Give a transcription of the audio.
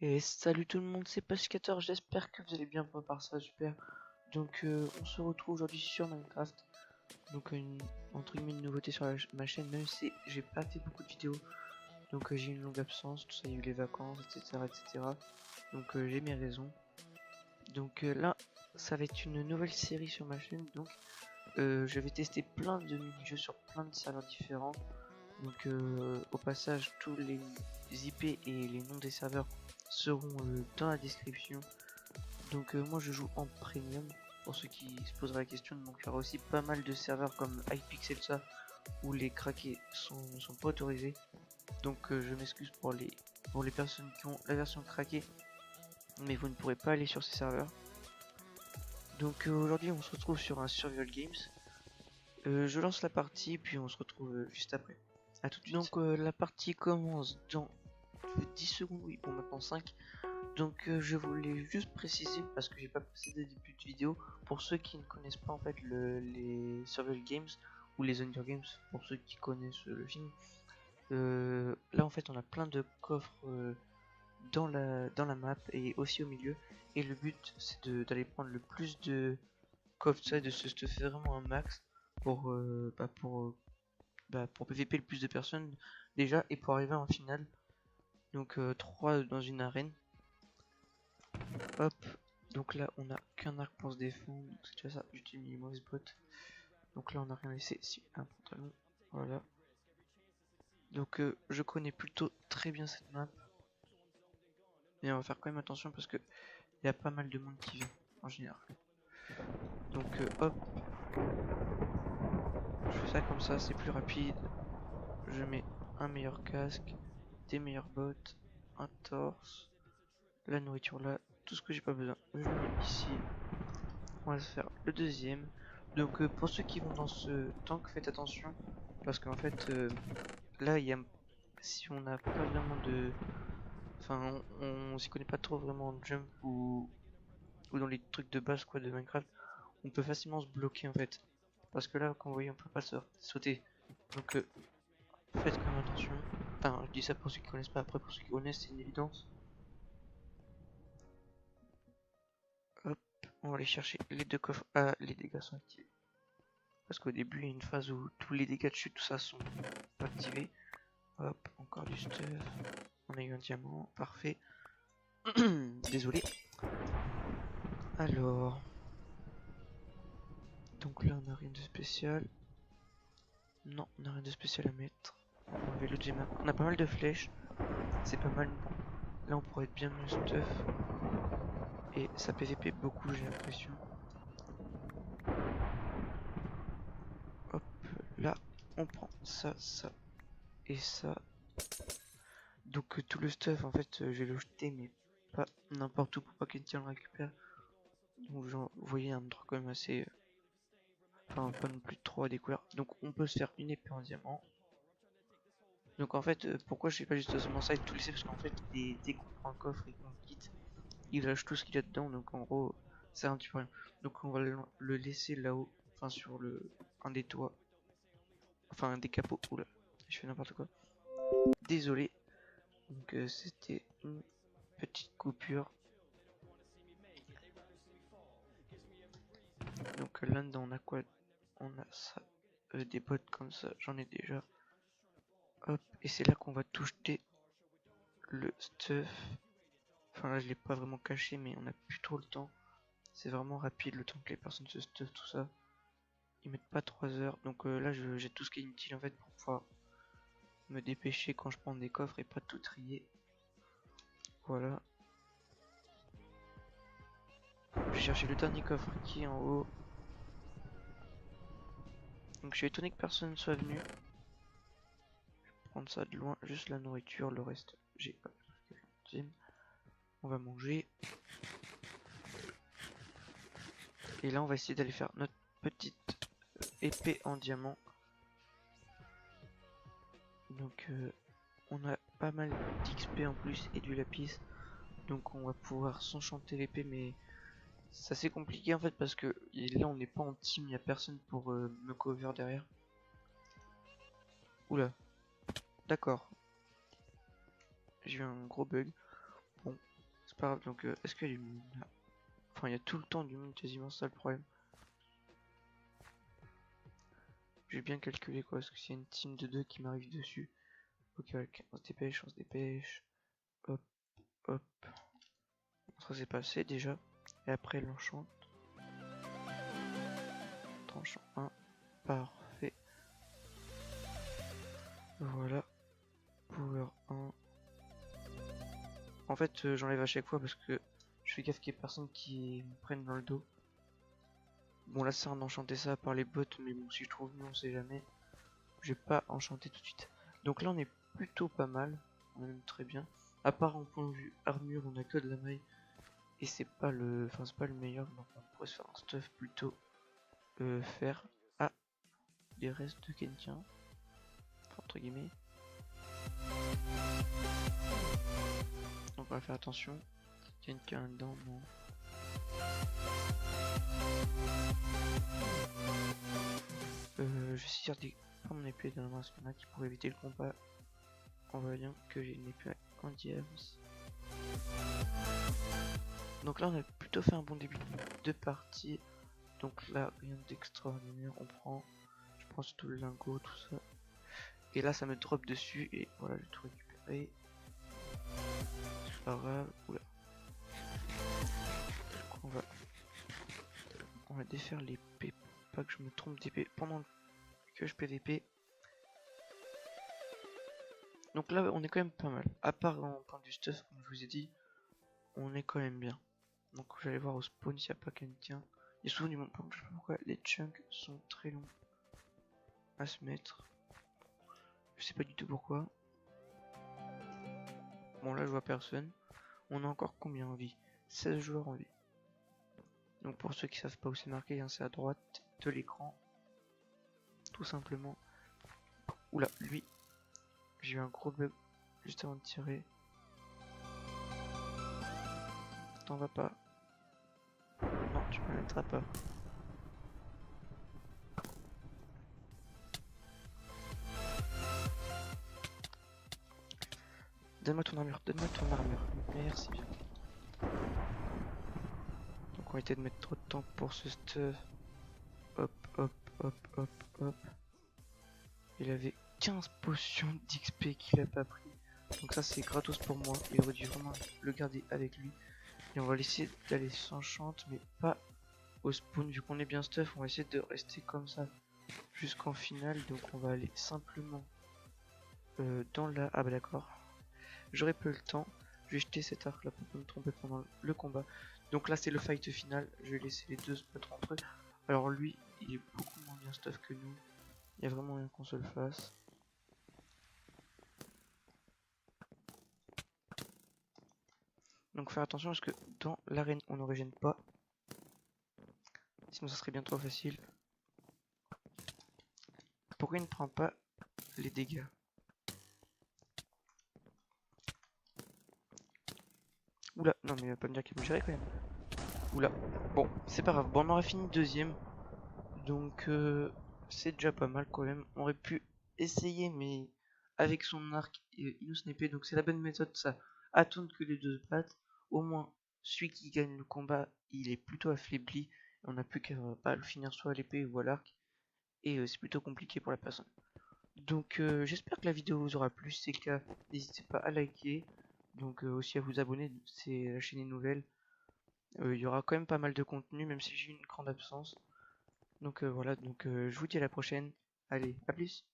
Et salut tout le monde, c'est Pascator, j'espère que vous allez bien, moi par ça, super. Donc on se retrouve aujourd'hui sur Minecraft. Donc entre guillemets une nouveauté sur ma chaîne, même si j'ai pas fait beaucoup de vidéos. Donc j'ai eu une longue absence, tout ça, il y a eu les vacances, etc. Donc j'ai mes raisons. Donc là, ça va être une nouvelle série sur ma chaîne. Donc je vais tester plein de mini-jeux sur plein de serveurs différents. Donc au passage, tous les IP et les noms des serveurs seront dans la description. Donc moi je joue en premium pour ceux qui se poseraient la question. Donc il y aura aussi pas mal de serveurs comme Hypixel ça où les craqués sont pas autorisés. Donc je m'excuse pour les personnes qui ont la version craquée, mais vous ne pourrez pas aller sur ces serveurs. Donc aujourd'hui on se retrouve sur un Survival Games. Je lance la partie puis on se retrouve juste après. A tout de suite. Donc la partie commence dans 10 secondes, oui, bon maintenant 5. Donc je voulais juste préciser parce que j'ai pas précisé au début de vidéo pour ceux qui ne connaissent pas en fait les Survival Games ou les Hunger Games, pour ceux qui connaissent le film. Là en fait on a plein de coffres dans la map et aussi au milieu, et le but c'est d'aller prendre le plus de coffres, ça, de se stuffer vraiment un max pour pour PVP le plus de personnes déjà, et pour arriver en finale. Donc 3 dans une arène. Hop, donc là on a qu'un arc pour se défendre, donc c'est déjà ça, j'utilise une mauvaise botte. Donc là on a rien laissé, si, un pantalon, voilà. Donc je connais plutôt très bien cette map, mais on va faire quand même attention parce que il y a pas mal de monde qui vient en général. Donc hop, je fais ça comme ça, c'est plus rapide. Je mets un meilleur casque, des meilleures bottes, un torse, la nourriture là, tout ce que j'ai pas besoin, je le mets ici. On va se faire le deuxième. Donc pour ceux qui vont dans ce tank, faites attention parce qu'en fait là il y a, si on n'a pas vraiment de, enfin on s'y connaît pas trop vraiment en jump ou dans les trucs de base quoi de Minecraft, on peut facilement se bloquer en fait, parce que là comme vous voyez on peut pas sauter. Donc faites quand même attention. Enfin je dis ça pour ceux qui connaissent pas, après pour ceux qui connaissent c'est une évidence. Hop, on va aller chercher les deux coffres. Ah, les dégâts sont activés. Parce qu'au début, il y a une phase où tous les dégâts de chute, tout ça sont activés. Hop, encore du stuff. On a eu un diamant, parfait. Désolé. Alors. Donc là, on n'a rien de spécial. Non, on n'a rien de spécial à mettre. On va enlever le gemma. On a pas mal de flèches. C'est pas mal. Là, on pourrait être bien mieux stuff. Et ça PVP beaucoup, j'ai l'impression. Hop, là, on prend ça, ça et ça. Donc tout le stuff en fait je vais le jeter, mais pas n'importe où pour pas quelqu'un le récupère. Donc genre, vous voyez un endroit quand même assez, enfin pas non plus trop à découvert. Donc on peut se faire une épée en diamant. Donc en fait pourquoi je fais pas justement ça et tout laisser, parce qu'en fait dès qu'on prend un coffre et qu'on quitte, il lâche tout ce qu'il y a dedans, donc en gros ça un petit peu rien. Donc on va le laisser là-haut, enfin sur un des toits, enfin un des capots. Oula, je fais n'importe quoi, désolé. Donc c'était une petite coupure. Donc là-dedans on a quoi? On a ça, des bottes comme ça, j'en ai déjà. Hop, et c'est là qu'on va tout jeter le stuff. Enfin là je l'ai pas vraiment caché, mais on a plus trop le temps. C'est vraiment rapide le temps que les personnes se stuff tout ça. Ils mettent pas 3 heures, donc là j'ai tout ce qui est inutile en fait pour pouvoir me dépêcher quand je prends des coffres et pas tout trier. Voilà. Je vais chercher le dernier coffre qui est en haut. Donc je suis étonné que personne ne soit venu. Je vais prendre ça de loin, juste la nourriture, le reste j'ai pas. On va manger. Et là on va essayer d'aller faire notre petite épée en diamant. Donc on a pas mal d'XP en plus et du lapis. Donc on va pouvoir s'enchanter l'épée, mais c'est assez compliqué en fait parce que là on n'est pas en team, il n'y a personne pour me cover derrière. Oula, d'accord. J'ai eu un gros bug. Bon, pas grave, donc est-ce qu'il y a du monde là? Enfin, il y a tout le temps du monde quasiment, c'est ça le problème. J'ai bien calculé quoi, parce que s'il y a une team de 2 qui m'arrive dessus. Ok, ok, on se dépêche, on se dépêche. Hop, hop. Ça s'est passé déjà. Et après l'enchant. Tranchant 1. Parfait. Voilà. Power 1. En fait, j'enlève à chaque fois parce que je fais gaffe qu'il n'y ait personne qui me prenne dans le dos. Bon, là, c'est un enchanté ça par les bots, mais bon, si je trouve mieux, on sait jamais. Je vais pas enchanter tout de suite. Donc là, on est plutôt pas mal. On est même très bien. À part en point de vue armure, on a que de la maille. Et c'est pas le. Enfin, c'est pas le meilleur. Donc on pourrait se faire un stuff plutôt faire. Ah, des restes de quelqu'un. Enfin, entre guillemets. Donc on va faire attention. Quelqu'un dedans, non. Je vais essayer de prendre mon épée dans la main, parce qu'il y en a qui pourraient éviter le combat en voyant que j'ai une épée en diams. Donc là on a plutôt fait un bon début de partie. Donc là rien d'extraordinaire, je prends tout le lingot, tout ça. Et là ça me drop dessus et voilà, j'ai tout récupéré. C'est pas grave. Oula. On va défaire l'épée, pas que je me trompe d'épée pendant que je PVP. Donc là on est quand même pas mal. À part en point du stuff, comme je vous ai dit, on est quand même bien. Donc j'allais voir au spawn s'il n'y a pas quelqu'un. Il y a souvent du monde, par contre je sais pas pourquoi les chunks sont très longs à se mettre. Je sais pas du tout pourquoi. Bon là je vois personne. On a encore combien en vie? 16 joueurs en vie. Donc pour ceux qui savent pas où c'est marqué, hein, c'est à droite de l'écran. Tout simplement. Oula, lui. J'ai eu un gros bug juste avant de tirer. T'en vas pas. Non, tu me mettras pas. Donne-moi ton armure, donne-moi ton armure. Merci bien. Donc on va essayer de mettre trop de temps pour ce stuff. Hop, hop, hop, hop, hop. Il avait 15 potions d'XP qu'il a pas pris. Donc ça c'est gratos pour moi. Il aurait dû vraiment le garder avec lui. Et on va laisser d'aller s'enchante, mais pas au spawn. Vu qu'on est bien stuff, on va essayer de rester comme ça jusqu'en finale. Donc on va aller simplement dans la... Ah bah d'accord. J'aurais peu le temps. Je vais jeter cet arc là pour pas me tromper pendant le combat. Donc là c'est le fight final. Je vais laisser les deux se battre entre eux. Alors lui, il est beaucoup moins bien stuff que nous. Il y a vraiment rien qu'on se le fasse. Donc faire attention parce que dans l'arène on ne régène pas. Sinon ça serait bien trop facile. Pourquoi il ne prend pas les dégâts? Oula, non mais il va pas me dire qu'il peut me gérer quand même. Oula, bon, c'est pas grave. Bon, on aurait fini deuxième. Donc c'est déjà pas mal quand même. On aurait pu essayer, mais avec son arc, il nous snipait. Donc c'est la bonne méthode, ça. Attendre que les deux se battent. Au moins, celui qui gagne le combat, il est plutôt affaibli. On n'a plus qu'à pas le finir soit à l'épée ou à l'arc. Et c'est plutôt compliqué pour la personne. Donc j'espère que la vidéo vous aura plu. Si c'est le cas, n'hésitez pas à liker. Donc aussi à vous abonner, c'est la chaîne est nouvelle. Il y aura quand même pas mal de contenu, même si j'ai une grande absence. Donc voilà, donc je vous dis à la prochaine. Allez, à plus.